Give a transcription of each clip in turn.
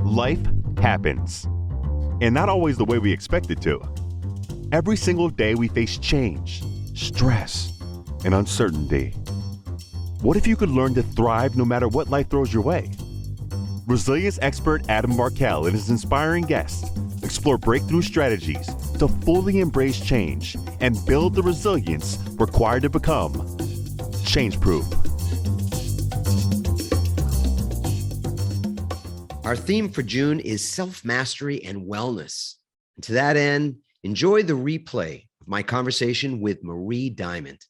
Life happens, and not always the way we expect it to. Every single day we face change, stress, and uncertainty. What if you could learn to thrive no matter what life throws your way? Resilience expert Adam Markel and his inspiring guests explore breakthrough strategies to fully embrace change and build the resilience required to become change-proof. Our theme for June is self-mastery and wellness. And to that end, enjoy the replay of my conversation with Marie Diamond.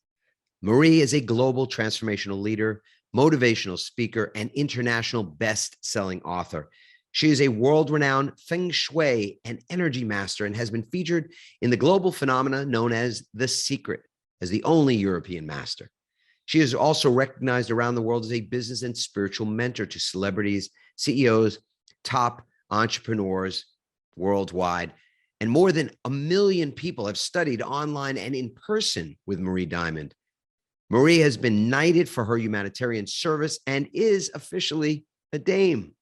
Marie is a global transformational leader, motivational speaker, and international best-selling author. She is a world-renowned Feng Shui and energy master and has been featured in the global phenomena known as The Secret as the only European master. She is also recognized around the world as a business and spiritual mentor to celebrities, CEOs, top entrepreneurs worldwide, and more than 1 million people have studied online and in person with Marie Diamond. Marie has been knighted for her humanitarian service and is officially a dame.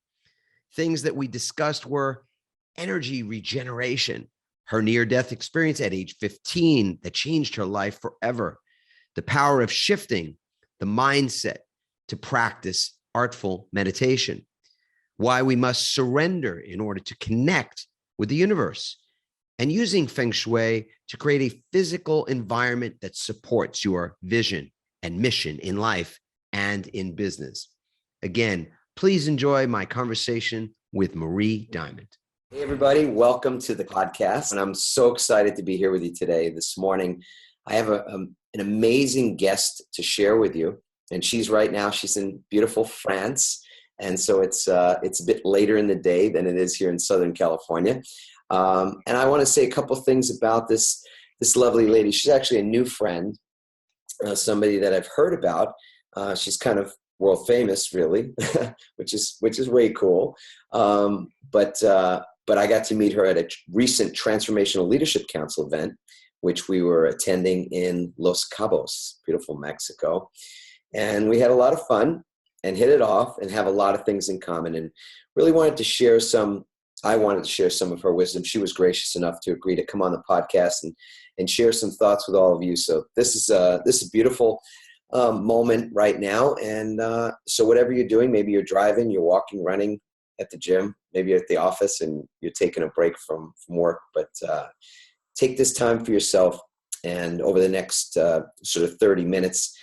Things that we discussed were energy regeneration, her near-death experience at age 15 that changed her life forever, the power of shifting the mindset to practice artful meditation, why we must surrender in order to connect with the universe, and using Feng Shui to create a physical environment that supports your vision and mission in life and in business. Again, please enjoy my conversation with Marie Diamond. Hey, everybody. Welcome to the podcast. And I'm so excited to be here with you today. This morning, I have an amazing guest to share with you. And she's in beautiful France. And so it's a bit later in the day than it is here in Southern California. And I want to say a couple things about this lovely lady. She's actually a new friend, somebody that I've heard about. She's kind of world famous, really, which is way cool. But I got to meet her at a recent Transformational Leadership Council event, which we were attending in Los Cabos, beautiful Mexico. And we had a lot of fun and hit it off and have a lot of things in common, and really wanted to share I wanted to share some of her wisdom. She was gracious enough to agree to come on the podcast and share some thoughts with all of you. So this is a beautiful moment right now. And so whatever you're doing, maybe you're driving, you're walking, running, at the gym, maybe you're at the office and you're taking a break from work, but take this time for yourself. And over the next sort of 30 minutes,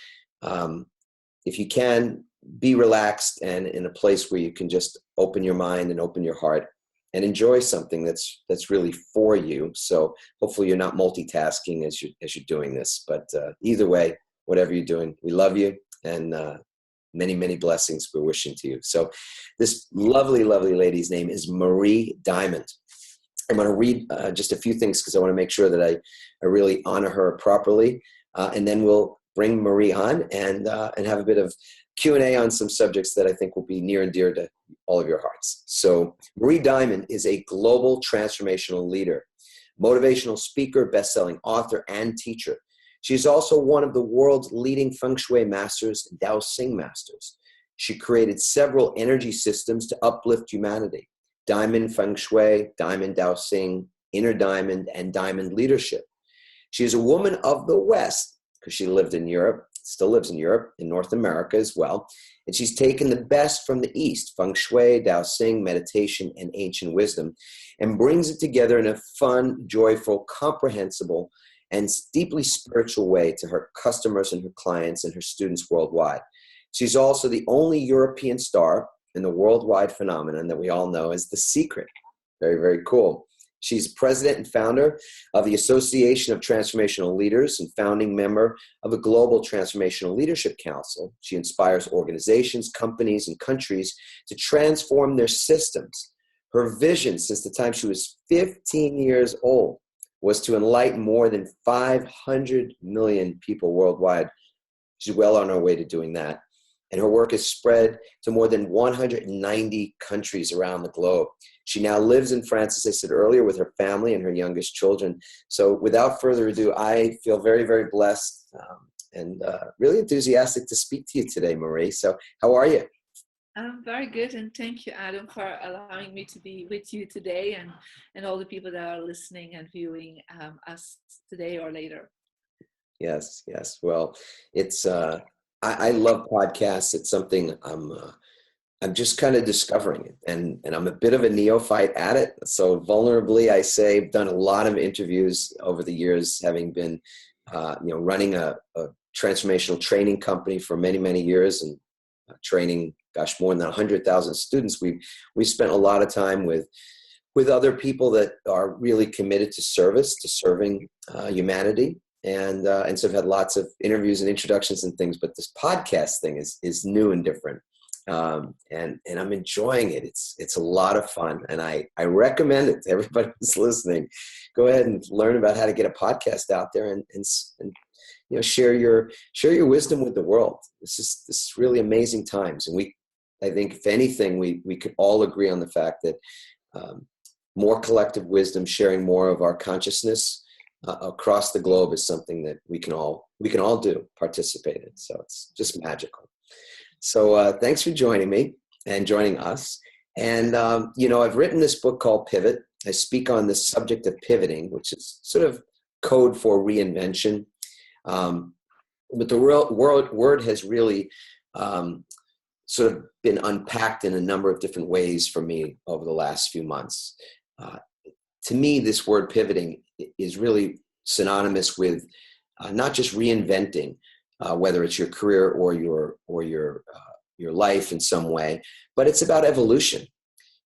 if you can, be relaxed and in a place where you can just open your mind and open your heart and enjoy something that's really for you. So hopefully you're not multitasking as you're doing this, but either way, whatever you're doing, we love you, and many, many blessings we're wishing to you. So this lovely, lovely lady's name is Marie Diamond. I'm going to read just a few things because I want to make sure that I really honor her properly, and then we'll bring Marie on and have a bit of Q&A on some subjects that I think will be near and dear to all of your hearts. So Marie Diamond is a global transformational leader, motivational speaker, best-selling author, and teacher. She is also one of the world's leading Feng Shui masters and Dao Xing masters. She created several energy systems to uplift humanity: Diamond Feng Shui, Diamond Dao Xing, Inner Diamond, and Diamond Leadership. She is a woman of the West because she lived in Europe, still lives in Europe, in North America as well. And she's taken the best from the East, Feng Shui, Dao Xing, meditation, and ancient wisdom, and brings it together in a fun, joyful, comprehensible, and deeply spiritual way to her customers and her clients and her students worldwide. She's also the only European star in the worldwide phenomenon that we all know as The Secret. Very, very cool. She's president and founder of the Association of Transformational Leaders and founding member of a global Transformational Leadership Council. She inspires organizations, companies, and countries to transform their systems. Her vision since the time she was 15 years old was to enlighten more than 500 million people worldwide. She's well on her way to doing that. And her work is spread to more than 190 countries around the globe. She now lives in France, as I said earlier, with her family and her youngest children. So without further ado, I feel very, very blessed and really enthusiastic to speak to you today, Marie. So how are you? Very good, and thank you, Adam, for allowing me to be with you today, and all the people that are listening and viewing us today or later. Yes, yes. Well, it's I love podcasts. It's something I'm just kind of discovering it, and I'm a bit of a neophyte at it. So vulnerably, I say I've done a lot of interviews over the years, having been running a transformational training company for many, many years, and training, gosh, more than 100,000 students. We spent a lot of time with other people that are really committed to service, to serving humanity. And so I've had lots of interviews and introductions and things, but this podcast thing is new and different. And I'm enjoying it. It's a lot of fun, and I recommend it to everybody who's listening. Go ahead and learn about how to get a podcast out there, and share your wisdom with the world. This is really amazing times, and I think if anything, we could all agree on the fact that more collective wisdom, sharing more of our consciousness across the globe, is something that we can all do, participate in. So it's just magical. So thanks for joining me and joining us. And I've written this book called Pivot. I speak on the subject of pivoting, which is sort of code for reinvention. But the word has really sort of been unpacked in a number of different ways for me over the last few months. To me, this word pivoting is really synonymous with not just reinventing, whether it's your career or your life in some way, but it's about evolution.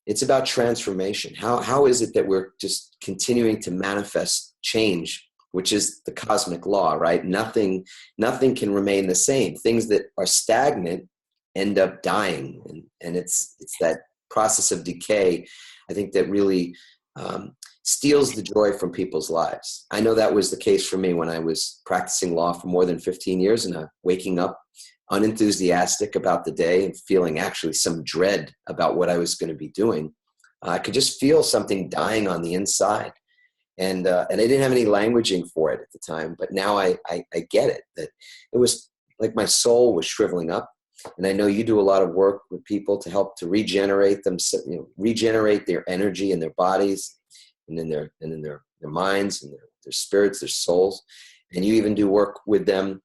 It's about transformation. How is it that we're just continuing to manifest change, which is the cosmic law, right? Nothing can remain the same. Things that are stagnant end up dying, and it's that process of decay, I think, that really steals the joy from people's lives. I know that was the case for me when I was practicing law for more than 15 years, and waking up unenthusiastic about the day and feeling actually some dread about what I was going to be doing. I could just feel something dying on the inside. And I didn't have any languaging for it at the time, but now I get it, that it was like my soul was shriveling up. And I know you do a lot of work with people to help to regenerate them, regenerate their energy in their bodies, and in their minds, and their spirits, their souls. And you even do work with them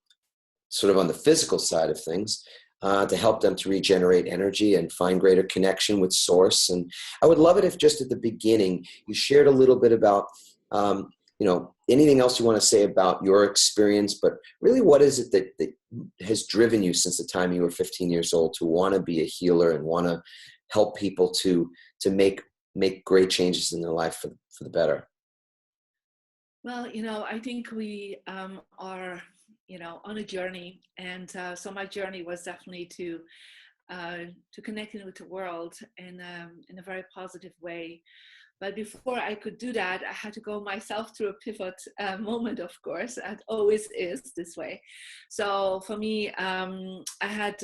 sort of on the physical side of things, to help them to regenerate energy and find greater connection with source. And I would love it if just at the beginning you shared a little bit about anything else you want to say about your experience, but really what is it that has driven you since the time you were 15 years old to want to be a healer and want to help people to make great changes in their life for the better? Well, I think we are, on a journey, and so my journey was definitely to connecting with the world in a very positive way. But before I could do that, I had to go myself through a pivot moment, of course. It always is this way. So for me, I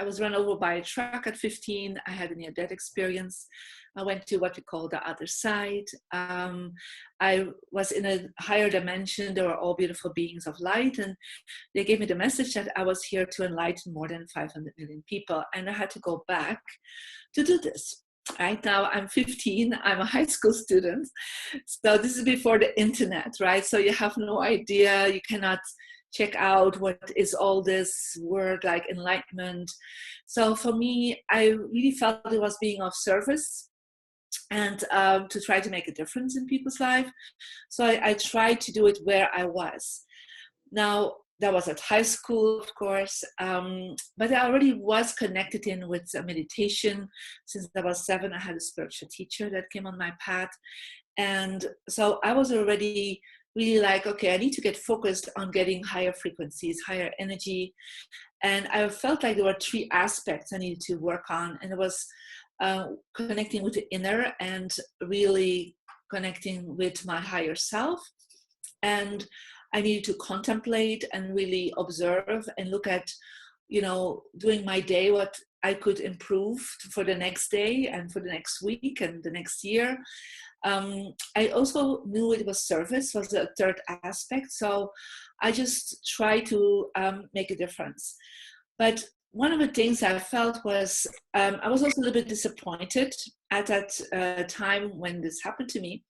was run over by a truck at 15. I had a near-death experience. I went to what we call the other side. I was in a higher dimension. There were all beautiful beings of light, and they gave me the message that I was here to enlighten more than 500 million people. And I had to go back to do this. Right now, I'm 15. I'm a high school student. So this is before the internet, right? So you have no idea. You cannot check out what is all this word like enlightenment. So for me, I really felt it was being of service, and to try to make a difference in people's life. So I tried to do it where I was. Now, that was at high school, of course, but I already was connected in with meditation. Since I was 7, I had a spiritual teacher that came on my path. And so I was already really like, okay, I need to get focused on getting higher frequencies, higher energy. And I felt like there were 3 aspects I needed to work on. And it was connecting with the inner, and really connecting with my higher self. And I needed to contemplate and really observe and look at, during my day, what I could improve for the next day and for the next week and the next year. I also knew it was service was the 3rd aspect. So I just try to make a difference. But one of the things I felt was I was also a little bit disappointed at that time when this happened to me,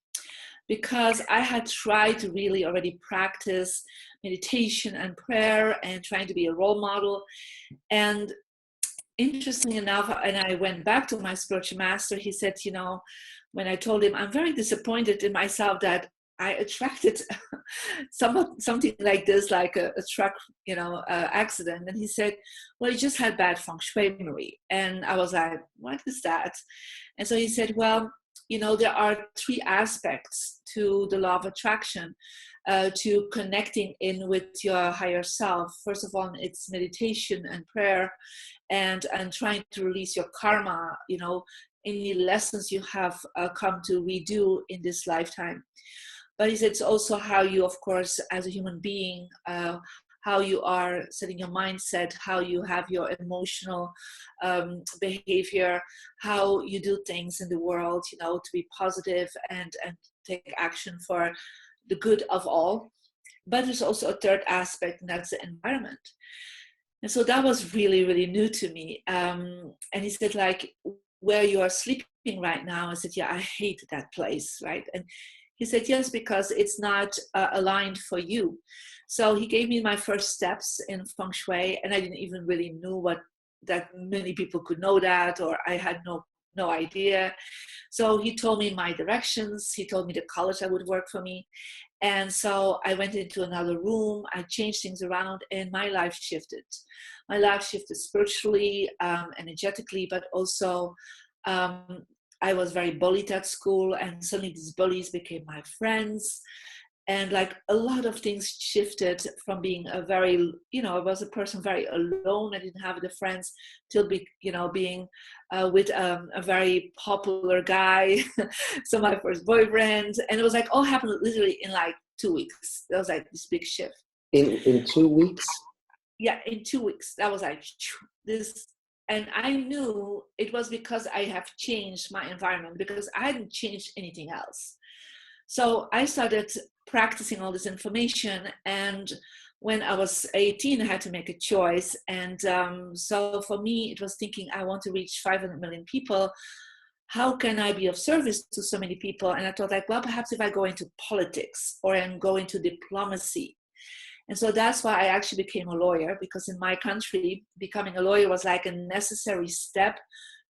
because I had tried to really already practice meditation and prayer and trying to be a role model. And interesting enough, and I went back to my spiritual master, he said, you know, when I told him, I'm very disappointed in myself that I attracted something like this, like a truck, you know, accident. And he said, well, you just had bad Feng Shui, Marie. And I was like, what is that? And so he said, well, you know, there are 3 aspects to the law of attraction, to connecting in with your higher self. First of all, it's meditation and prayer, and trying to release your karma, you know, any lessons you have come to redo in this lifetime. But he said it's also how you, of course, as a human being, how you are setting your mindset, how you have your emotional behavior, how you do things in the world, you know, to be positive and take action for the good of all. But there's also a 3rd aspect, and that's the environment. And so that was really, really new to me. And he said, like, where you are sleeping right now, I said, yeah, I hate that place, right? And he said, yes, because it's not aligned for you. So he gave me my first steps in Feng Shui, and I didn't even really know what that many people could know that, or I had no idea. So he told me my directions. He told me the colors that would work for me. And so I went into another room. I changed things around, and my life shifted. My life shifted spiritually, energetically, but also I was very bullied at school, and suddenly these bullies became my friends. And like a lot of things shifted from being a very, you know, I was a person very alone. I didn't have the friends till being with a very popular guy. So my first boyfriend, and it was like all happened literally in like 2 weeks. That was like this big shift. In 2 weeks? Yeah, in 2 weeks. That was like this. And I knew it was because I have changed my environment, because I hadn't changed anything else. So I started practicing all this information. And when I was 18, I had to make a choice. And so for me, it was thinking, I want to reach 500 million people. How can I be of service to so many people? And I thought, like, well, perhaps if I go into politics or I go into diplomacy. And so that's why I actually became a lawyer, because in my country, becoming a lawyer was like a necessary step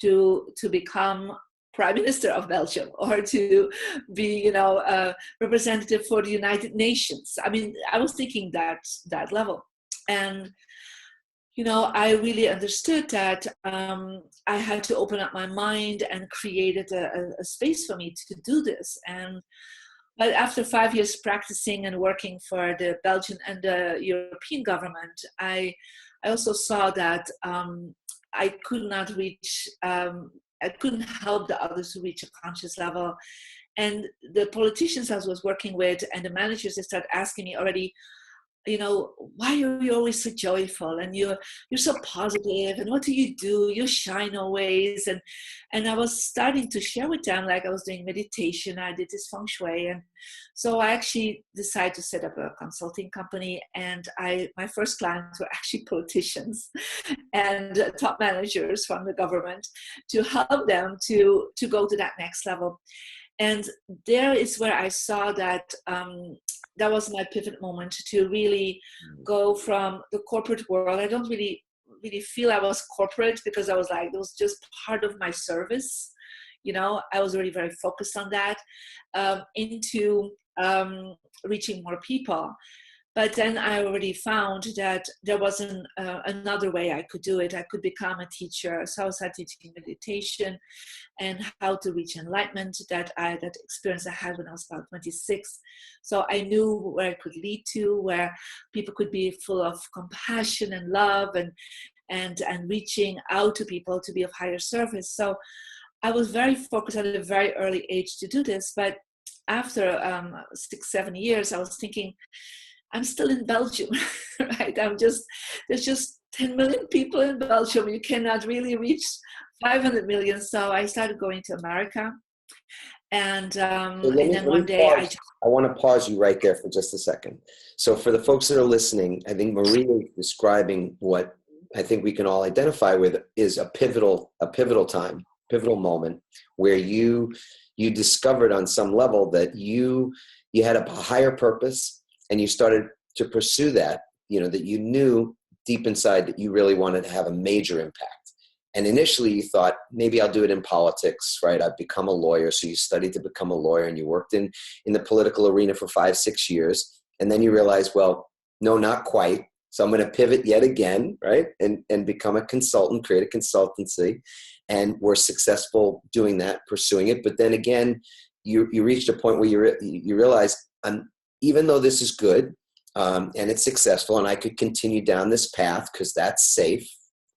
to become Prime Minister of Belgium, or to be, you know, a representative for the United Nations. I mean, I was thinking that level. And, you know, I really understood that I had to open up my mind, and created a space for me to do this. But after 5 years practicing and working for the Belgian and the European government, I also saw that I could not reach, I couldn't help the others to reach a conscious level. And the politicians I was working with and the managers, they started asking me already, you know, why are you always so joyful, and you're so positive, and what do? You shine always. And I was starting to share with them, like I was doing meditation, I did this Feng Shui. And so I actually decided to set up a consulting company, and my first clients were actually politicians and top managers from the government, to help them to go to that next level. And there is where I saw that that was my pivot moment to really go from the corporate world. I don't really feel I was corporate, because I was like, it was just part of my service. You know, I was really very focused on that, into reaching more people. But then I already found that there wasn't another way I could do it. I could become a teacher. So I started teaching meditation and how to reach enlightenment, that experience I had when I was about 26. So I knew where it could lead to, where people could be full of compassion and love, and reaching out to people to be of higher service. So I was very focused at a very early age to do this. But after 6-7 years, I was thinking, I'm still in Belgium, right? There's just 10 million people in Belgium. You cannot really reach 500 million. So I started going to America. And then one day I want to pause you right there for just a second. So for the folks that are listening, I think Maria is describing what I think we can all identify with is a pivotal time, pivotal moment where you discovered on some level that you had a higher purpose, and you started to pursue that, that you knew deep inside that you really wanted to have a major impact. And initially you thought, maybe I'll do it in politics, right? I've become a lawyer. So you studied to become a lawyer, and you worked in the political arena for 5-6 years. And then you realized, well, no, not quite. So I'm going to pivot yet again, right? And become a consultant, create a consultancy. And we're successful doing that, pursuing it. But then again, you reached a point where you realize, even though this is good, and it's successful, and I could continue down this path because that's safe,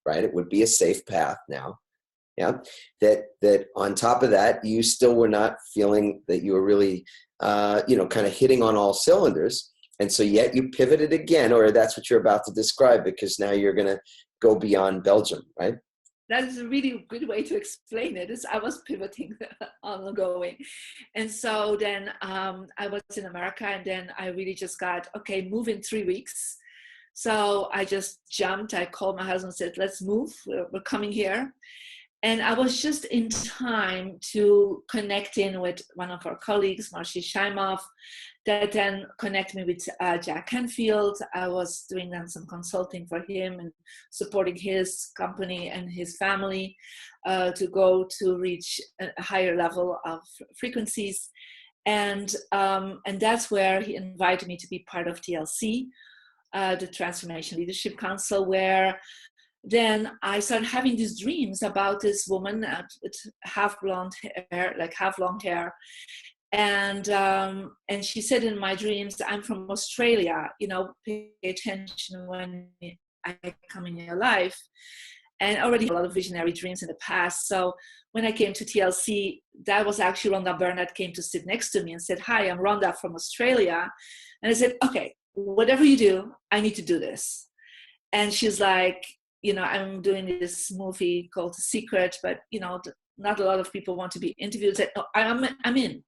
right? It would be a safe path now. Yeah. That on top of that, you still were not feeling that you were really, kind of hitting on all cylinders. And so yet you pivoted again, or that's what you're about to describe, because now you're going to go beyond Belgium, right? That is a really good way to explain it. I was pivoting ongoing. And so then I was in America, and then I really just got, okay, move in 3 weeks. So I just jumped. I called my husband and said, let's move. We're coming here. And I was just in time to connect in with one of our colleagues, Marcy Shaimov, that then connected me with Jack Canfield. I was doing then some consulting for him and supporting his company and his family to go to reach a higher level of frequencies. And that's where he invited me to be part of TLC, the Transformation Leadership Council, where then I started having these dreams about this woman with half blonde hair, like half long hair. And she said in my dreams, I'm from Australia, pay attention when I come in your life. And I already had a lot of visionary dreams in the past. So when I came to TLC, that was actually Rhonda Burnett came to sit next to me and said, hi, I'm Rhonda from Australia. And I said, okay, whatever you do, I need to do this. And she's like, I'm doing this movie called The Secret, but, not a lot of people want to be interviewed. I said, no, I'm in.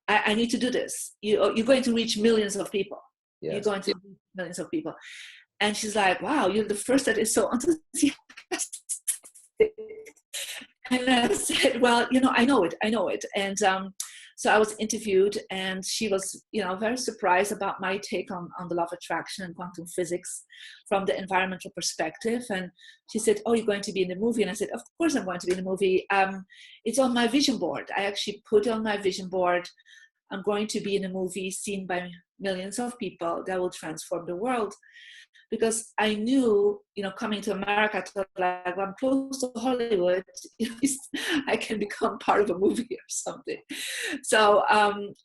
I need to do this. You're going to reach millions of people. Yes. You're going to reach millions of people. And she's like, wow, you're the first that is so enthusiastic. And I said, well, I know it. And so I was interviewed, and she was, very surprised about my take on the law of attraction and quantum physics from the environmental perspective. And she said, oh, you're going to be in the movie? And I said, of course I'm going to be in the movie. It's on my vision board. I actually put on my vision board, I'm going to be in a movie seen by millions of people that will transform the world. Because I knew, coming to America, I thought, like, when I'm close to Hollywood, I can become part of a movie or something. So,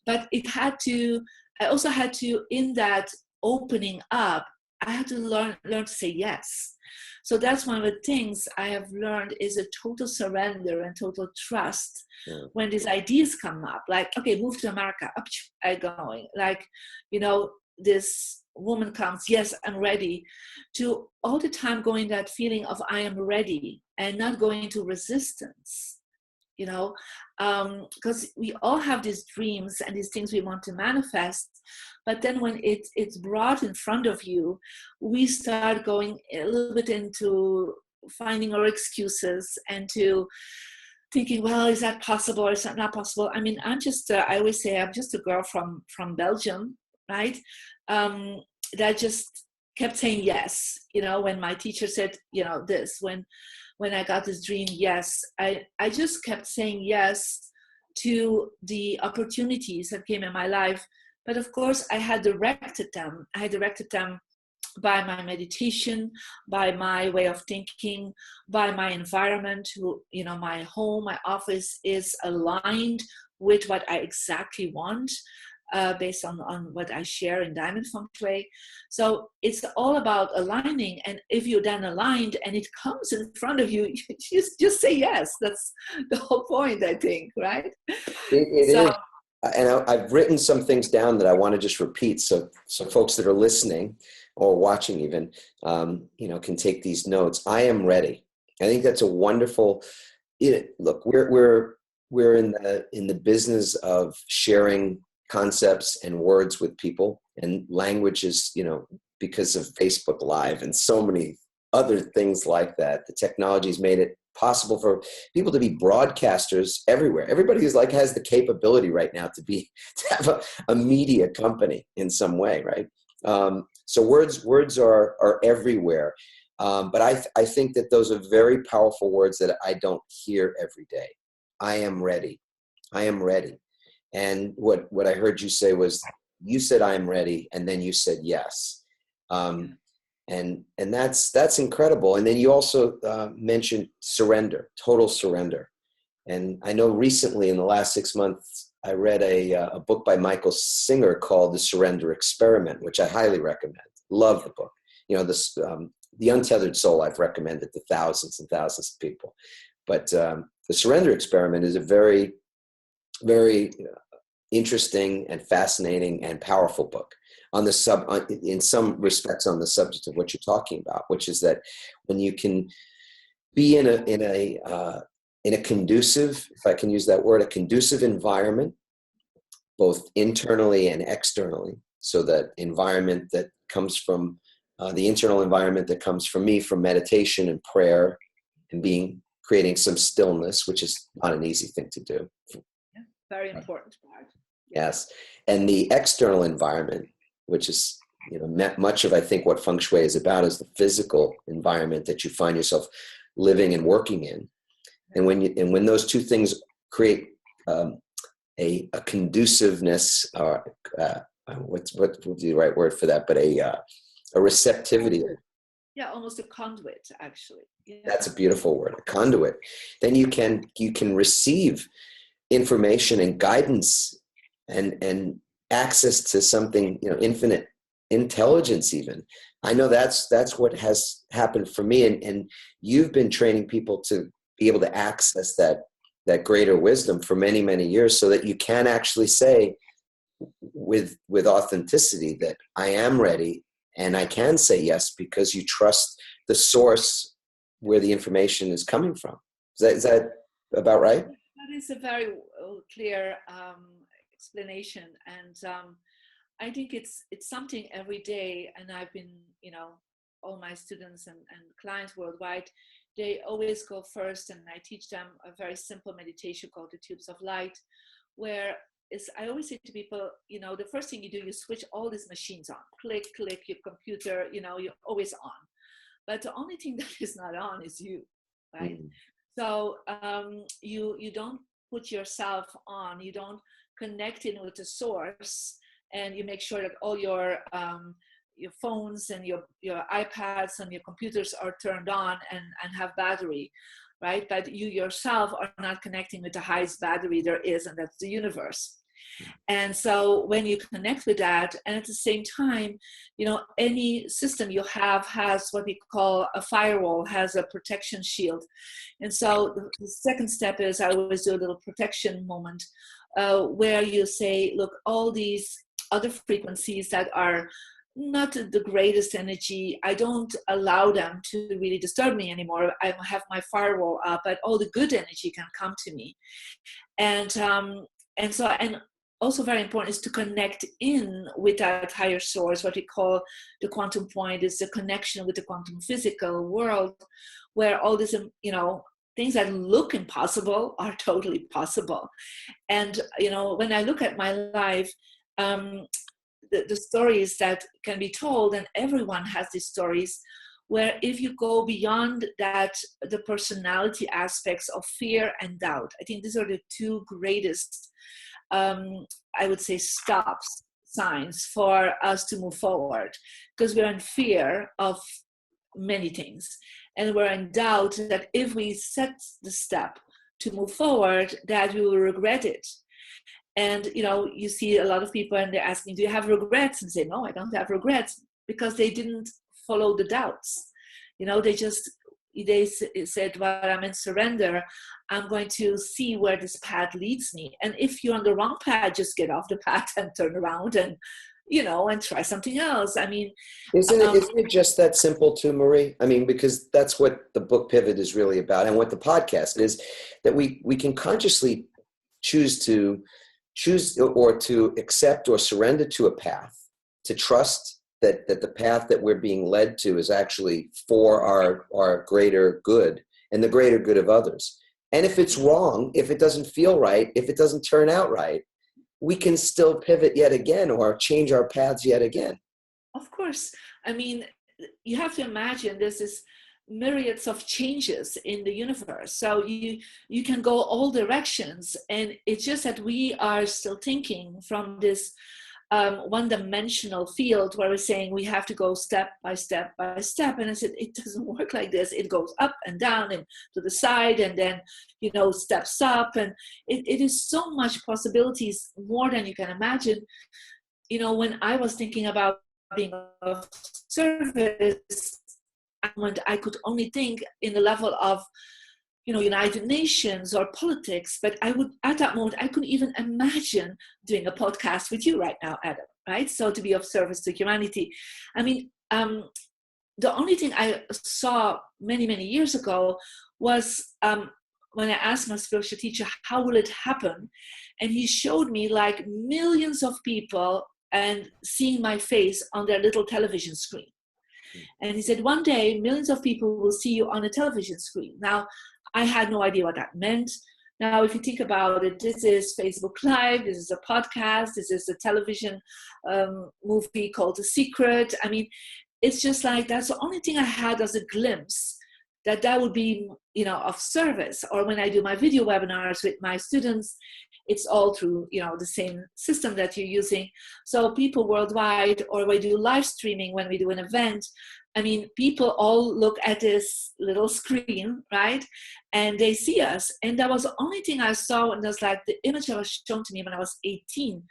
but I also had to, in that opening up, I had to learn to say yes. So that's one of the things I have learned is a total surrender and total trust when these ideas come up. Like, okay, move to America, up I going. Like, this woman comes, yes, I'm ready, to all the time going that feeling of I am ready and not going into resistance, because we all have these dreams and these things we want to manifest. But then when it's brought in front of you, we start going a little bit into finding our excuses and to thinking, well, is that possible or is that not possible? I mean, I always say I'm just a girl from Belgium, right? That just kept saying yes, when my teacher said, this, when I got this dream, yes, I just kept saying yes to the opportunities that came in my life. But of course, I had directed them by my meditation, by my way of thinking, by my environment. My home, my office is aligned with what I exactly want. Based on what I share in Diamond Feng Shui. So it's all about aligning. And if you're then aligned and it comes in front of you, just say yes. That's the whole point, I think, right? It is. And I've written some things down that I want to just repeat. So folks that are listening or watching even, can take these notes. I am ready. I think that's a wonderful, look, we're in the business of sharing concepts and words with people, and language is, because of Facebook Live and so many other things like that. The technology's made it possible for people to be broadcasters everywhere. Everybody who's like has the capability right now to have a media company in some way, right? So words are everywhere. But I think that those are very powerful words that I don't hear every day. I am ready. I am ready. And what I heard you say was, you said I am ready, and then you said yes. And that's incredible. And then you also mentioned surrender, total surrender. And I know recently in the last 6 months, I read a book by Michael Singer called The Surrender Experiment, which I highly recommend. Love the book. You know, The Untethered Soul, I've recommended to thousands and thousands of people. But The Surrender Experiment is a very, very interesting and fascinating and powerful book in some respects on the subject of what you're talking about, which is that when you can be in a conducive, if I can use that word, a conducive environment, both internally and externally. So that environment that comes from the internal environment that comes from me, from meditation and prayer and creating some stillness, which is not an easy thing to do. Yeah, very important part. Yes. And the external environment, which is, much of, I think, what Feng Shui is about, is the physical environment that you find yourself living and working in. And when those two things create a conduciveness, or what's the right word for that? But a receptivity. Yeah, almost a conduit, actually. Yeah. That's a beautiful word, a conduit. Then you can receive information and guidance and access to something, infinite intelligence even. I know that's what has happened for me. And you've been training people to be able to access that greater wisdom for many, many years, so that you can actually say with authenticity that I am ready, and I can say yes because you trust the source where the information is coming from. Is that about right? That is a very clear explanation, and I think it's something every day. And I've been, all my students and clients worldwide, they always go first, and I teach them a very simple meditation called the Tubes of Light, where I always say to people, the first thing you do, you switch all these machines on. Click, your computer, you're always on. But the only thing that is not on is you, right? Mm-hmm. So you don't put yourself on, you don't connect in with the source, and you make sure that all your phones and your iPads and your computers are turned on and have battery, right? But you yourself are not connecting with the highest battery there is, and that's the universe. And so when you connect with that, and at the same time, any system you have has what we call a firewall, has a protection shield. And so the second step is, I always do a little protection moment where you say, look, all these other frequencies that are not the greatest energy, I don't allow them to really disturb me anymore. I have my firewall up, but all the good energy can come to me. And also very important is to connect in with that higher source. What we call the quantum point is the connection with the quantum physical world, where all these, things that look impossible are totally possible. And, when I look at my life, the stories that can be told, and everyone has these stories, where if you go beyond that, the personality aspects of fear and doubt, I think these are the two greatest I would say signs for us to move forward, because we're in fear of many things, and we're in doubt that if we set the step to move forward, that we will regret it. And you see a lot of people, and they're asking, do you have regrets? And say, no, I don't have regrets, because they didn't follow the doubts. They said, well, I'm in surrender. I'm going to see where this path leads me. And if you're on the wrong path, just get off the path and turn around and, and try something else. I mean, isn't it just that simple too, Marie? I mean, because that's what the book Pivot is really about, and what the podcast is, that we can consciously choose or to accept or surrender to a path, to trust that the path that we're being led to is actually for our greater good and the greater good of others. And if it's wrong, if it doesn't feel right, if it doesn't turn out right, we can still pivot yet again or change our paths yet again. Of course. I mean, you have to imagine this is myriads of changes in the universe. So you can go all directions. And it's just that we are still thinking from this one-dimensional field where we're saying we have to go step by step by step. And I said, it doesn't work like this. It goes up and down and to the side and then, steps up. And it is so much possibilities, more than you can imagine. When I was thinking about being of service, I could only think in the level of, United Nations or politics, but at that moment, I couldn't even imagine doing a podcast with you right now, Adam, right? So to be of service to humanity. I mean, the only thing I saw many, many years ago was when I asked my spiritual teacher, how will it happen? And he showed me like millions of people and seeing my face on their little television screen. And he said, one day, millions of people will see you on a television screen. Now, I had no idea what that meant. Now, if you think about it, this is Facebook Live, this is a podcast, this is a television movie called The Secret. I mean, it's just like, that's the only thing I had as a glimpse that would be, of service. Or when I do my video webinars with my students, it's all through, the same system that you're using. So people worldwide, or we do live streaming when we do an event. I mean, people all look at this little screen, right? And they see us. And that was the only thing I saw. And that's like the image that was shown to me when I was 18.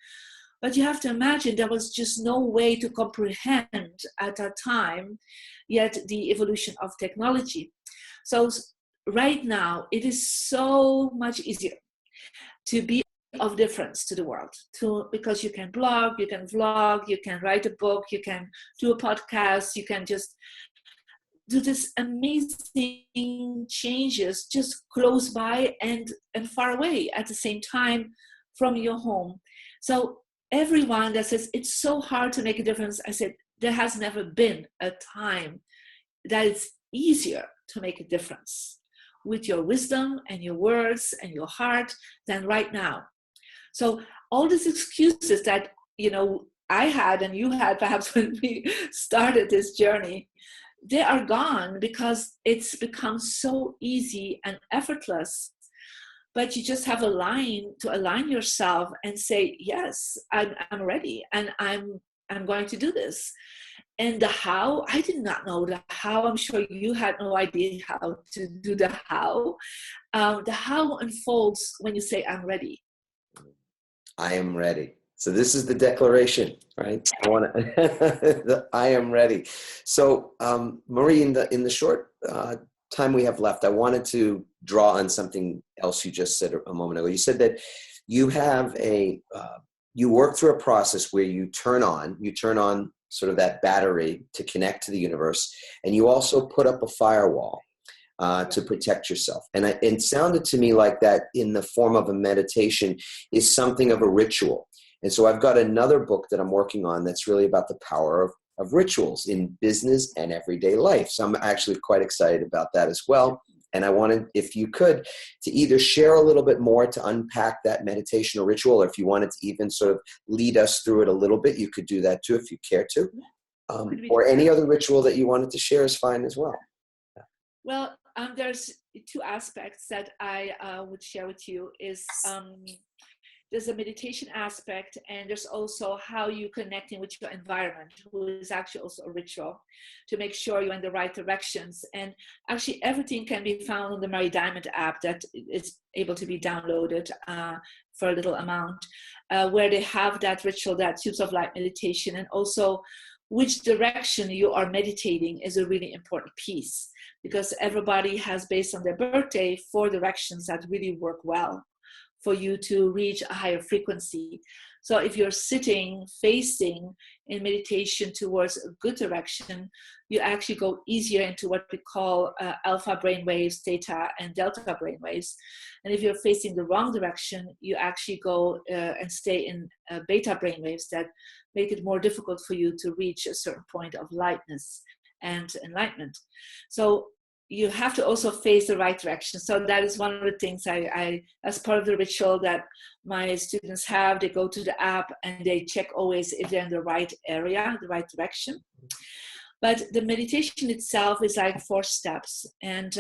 But you have to imagine there was just no way to comprehend at that time yet the evolution of technology. So right now, it is so much easier to be of difference to the world, because you can blog, you can vlog, you can write a book, you can do a podcast, you can just do this amazing changes just close by and far away at the same time from your home. So everyone that says it's so hard to make a difference, I said, there has never been a time that it's easier to make a difference with your wisdom and your words and your heart than right now. So all these excuses that, I had and you had perhaps when we started this journey, they are gone because it's become so easy and effortless. But you just have to align yourself and say, yes, I'm ready and I'm going to do this. And the how, I did not know the how. I'm sure you had no idea how to do the how. The how unfolds when you say, I'm ready. I am ready. So this is the declaration, right? I am ready. So Marie, in the short time we have left, I wanted to draw on something else you just said a moment ago. You said that you have you work through a process where you turn on sort of that battery to connect to the universe, and you also put up a firewall to protect yourself. And it sounded to me like that in the form of a meditation is something of a ritual. And so I've got another book that I'm working on that's really about the power of rituals in business and everyday life. So I'm actually quite excited about that as well. And I wanted, if you could, to either share a little bit more to unpack that meditation or ritual, or if you wanted to even sort of lead us through it a little bit, you could do that too if you care to. Or any other ritual that you wanted to share is fine as well. Well, there's two aspects that I would share with you is there's a meditation aspect, and there's also how you connecting with your environment, who is actually also a ritual to make sure you're in the right directions. And actually everything can be found on the Marie Diamond app that is able to be downloaded for a little amount, where they have that ritual, that Tubes of Light meditation, and also which direction you are meditating is a really important piece, because everybody has, based on their birthday, 4 directions that really work well. for you to reach a higher frequency. So if you're sitting, facing in meditation towards a good direction, you actually go easier into what we call alpha brainwaves, theta, and delta brainwaves. And if you're facing the wrong direction, you actually go and stay in beta brainwaves that make it more difficult for you to reach a certain point of lightness and enlightenment. So you have to also face the right direction. So that is one of the things I as part of the ritual that my students have. They go to the app and they check always if they're in the right area, the right direction. But the meditation itself is like 4 steps, and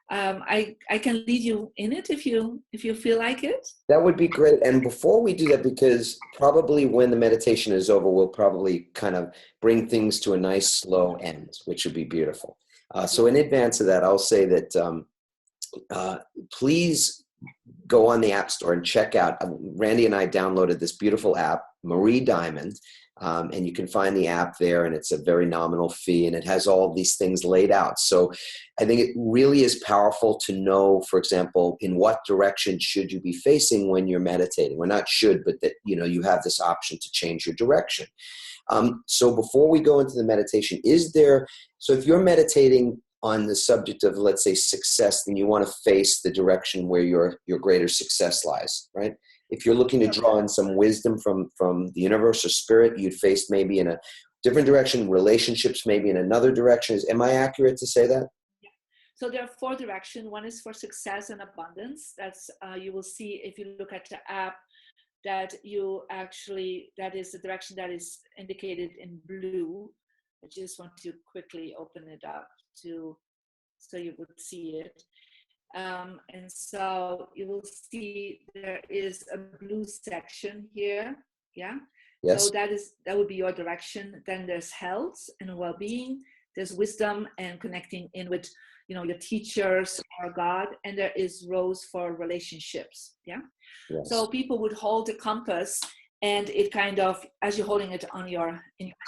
I can lead you in it if you feel like it. That would be great. And before we do that, because probably when the meditation is over, we'll probably kind of bring things to a nice slow end, which would be beautiful. So in advance of that, I'll say that please go on the App Store and check out. Randy and I downloaded this beautiful app, Marie Diamond, and you can find the app there, and it's a very nominal fee, and it has all these things laid out. So I think it really is powerful to know, for example, in what direction should you be facing when you're meditating. Well, not should, but that you have this option to change your direction. So before we go into the meditation, so if you're meditating on the subject of, let's say, success, then you want to face the direction where your greater success lies, right? If you're looking to draw in some wisdom from the universe or spirit, you'd face maybe in a different direction, relationships maybe in another direction. Am I accurate to say that? Yeah. So there are 4 directions. One is for success and abundance. That's you will see if you look at the app that that is the direction that is indicated in blue. I just want to quickly open it up so you would see it. And so you will see there is a blue section here. Yeah. Yes. So that would be your direction. Then there's health and well-being. There's wisdom and connecting in with, your teachers or God. And there is rose for relationships. Yeah. Yes. So people would hold the compass, and it kind of, as you're holding it in your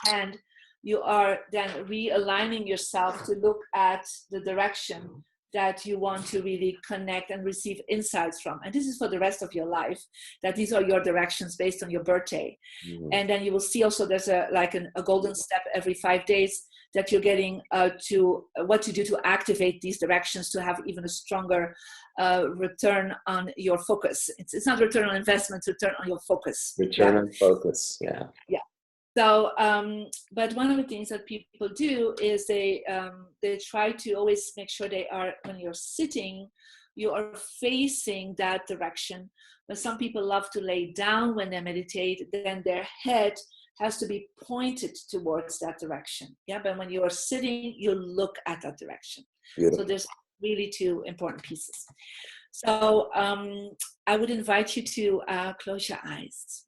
hand, you are then realigning yourself to look at the direction that you want to really connect and receive insights from. And this is for the rest of your life, that these are your directions based on your birthday. Mm-hmm. And then you will see also there's a golden step every 5 days that you're getting to what to do to activate these directions to have even a stronger return on your focus. It's not return on investment, it's return on your focus. Return on focus, yeah. Yeah. So, but one of the things that people do is they try to always make sure when you're sitting, you are facing that direction. But some people love to lay down when they meditate, then their head has to be pointed towards that direction. Yeah, but when you are sitting, you look at that direction. Beautiful. So there's really 2 important pieces. So I would invite you to close your eyes.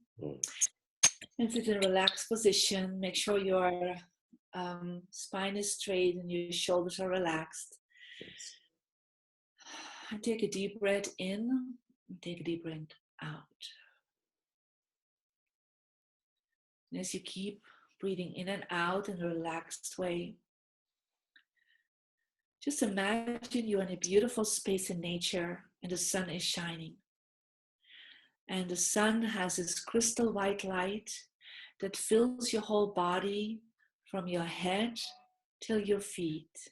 And sit in a relaxed position. Make sure your spine is straight and your shoulders are relaxed. Yes. And take a deep breath in and take a deep breath out. And as you keep breathing in and out in a relaxed way, just imagine you're in a beautiful space in nature and the sun is shining. And the sun has this crystal white light that fills your whole body from your head till your feet.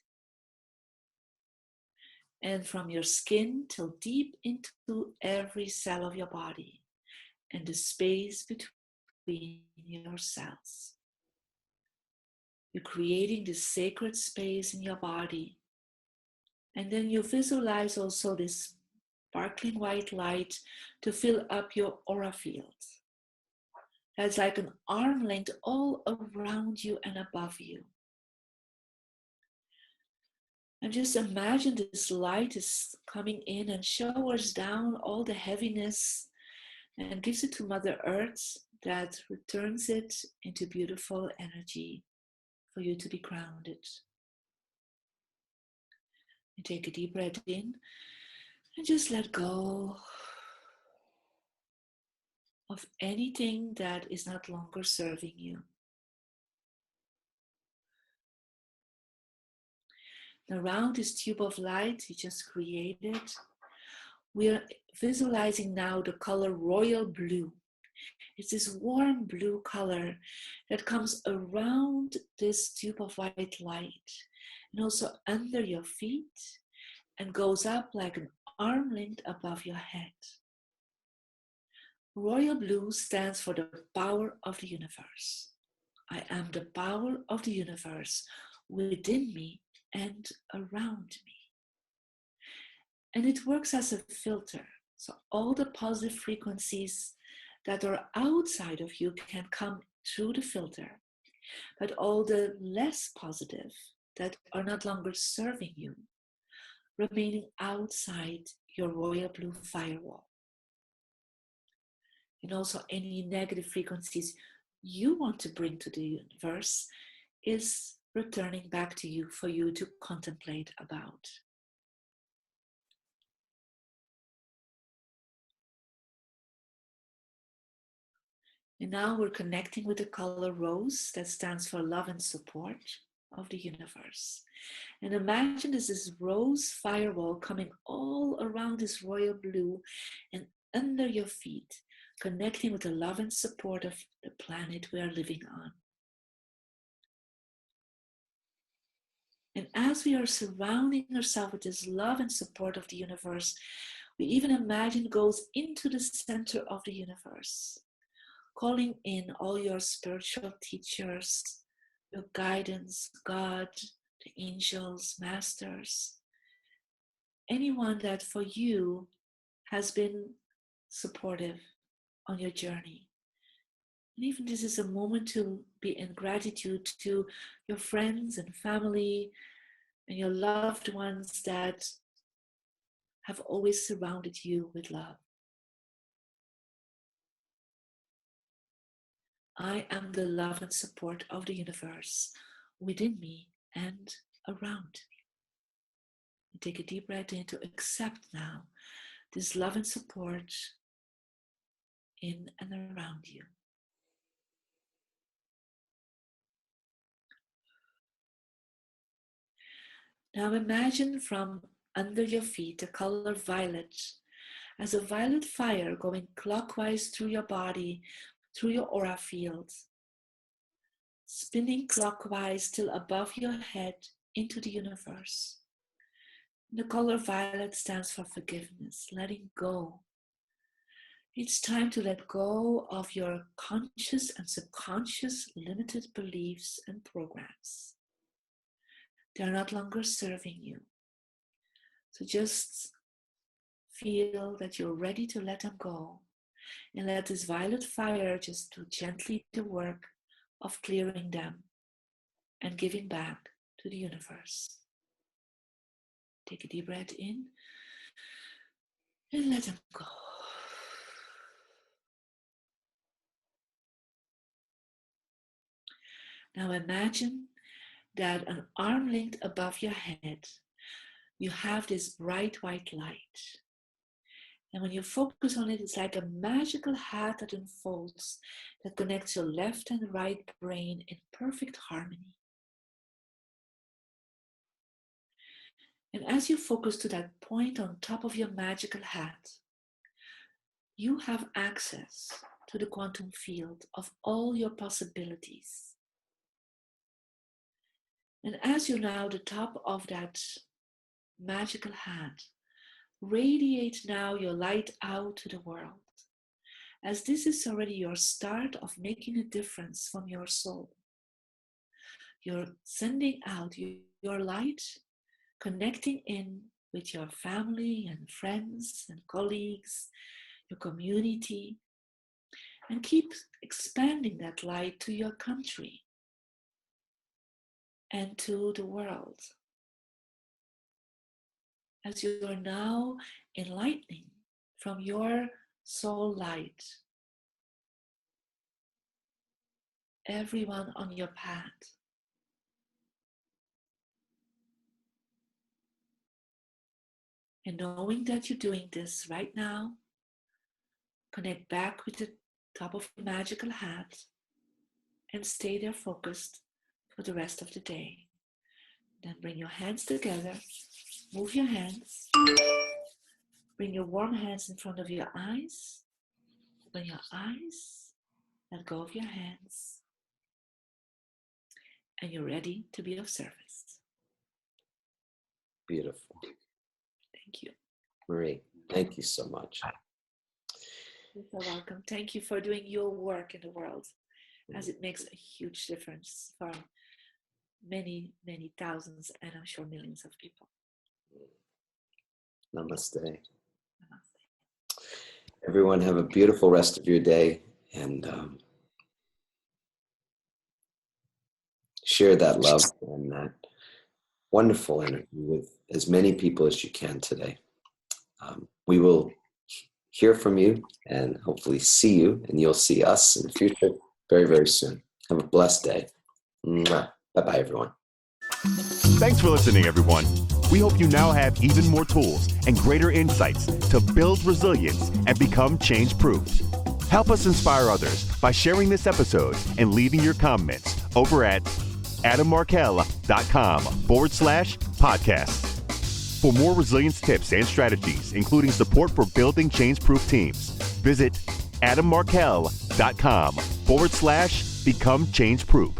And from your skin till deep into every cell of your body and the space between your cells. You're creating this sacred space in your body. And then you visualize also this sparkling white light to fill up your aura field. That's like an arm length all around you and above you. And just imagine this light is coming in and showers down all the heaviness and gives it to Mother Earth that returns it into beautiful energy for you to be grounded. And take a deep breath in and just let go of anything that is not longer serving you. Around this tube of light you just created, we are visualizing now the color royal blue. It's this warm blue color that comes around this tube of white light and also under your feet and goes up like an arm length above your head. Royal blue stands for the power of the universe. I am the power of the universe within me and around me. And it works as a filter. So all the positive frequencies that are outside of you can come through the filter, but all the less positive that are not longer serving you, remaining outside your royal blue firewall. And also any negative frequencies you want to bring to the universe is returning back to you for you to contemplate about. And now we're connecting with the color rose that stands for love and support of the universe. And imagine this rose firewall coming all around this royal blue and under your feet, connecting with the love and support of the planet we are living on. And as we are surrounding ourselves with this love and support of the universe, we even imagine it goes into the center of the universe, calling in all your spiritual teachers, your guidance, God, the angels, masters, anyone that for you has been supportive on your journey. And even this is a moment to be in gratitude to your friends and family and your loved ones that have always surrounded you with love. I am the love and support of the universe within me and around me. You take a deep breath in to accept now this love and support in and around you. Now imagine from under your feet the color violet as a violet fire going clockwise through your body, through your aura field, spinning clockwise till above your head into the universe. The color violet stands for forgiveness, letting go. It's time to let go of your conscious and subconscious limited beliefs and programs. They are not longer serving you. So just feel that you're ready to let them go and let this violet fire just do gently the work of clearing them and giving back to the universe. Take a deep breath in and let them go. Now imagine that an arm length above your head, you have this bright white light. And when you focus on it, it's like a magical hat that unfolds, that connects your left and right brain in perfect harmony. And as you focus to that point on top of your magical hat, you have access to the quantum field of all your possibilities. And as you're now the top of that magical hat, radiate now your light out to the world, as this is already your start of making a difference from your soul. You're sending out your light, connecting in with your family and friends and colleagues, your community, and keep expanding that light to your country and to the world. As you are now enlightening from your soul light everyone on your path. And knowing that you're doing this right now, connect back with the top of your magical hat and stay there focused for the rest of the day. Then bring your hands together, move your hands, Bring your warm hands in front of your eyes. Open your eyes. Let go of your hands. And you're ready to be of service. Beautiful. Thank you. Marie, thank you so much. You're so welcome. Thank you for doing your work in the world, as it makes a huge difference for many, many thousands, and I'm sure millions of people. Namaste. Namaste. Everyone have a beautiful rest of your day, and share that love and that wonderful energy with as many people as you can today. We will hear from you and hopefully see you, and you'll see us in the future very, very soon. Have a blessed day. Mwah. Bye-bye, everyone. Thanks for listening, everyone. We hope you now have even more tools and greater insights to build resilience and become change-proof. Help us inspire others by sharing this episode and leaving your comments over at adammarkel.com/podcast. For more resilience tips and strategies, including support for building change-proof teams, visit adammarkel.com/become change-proof.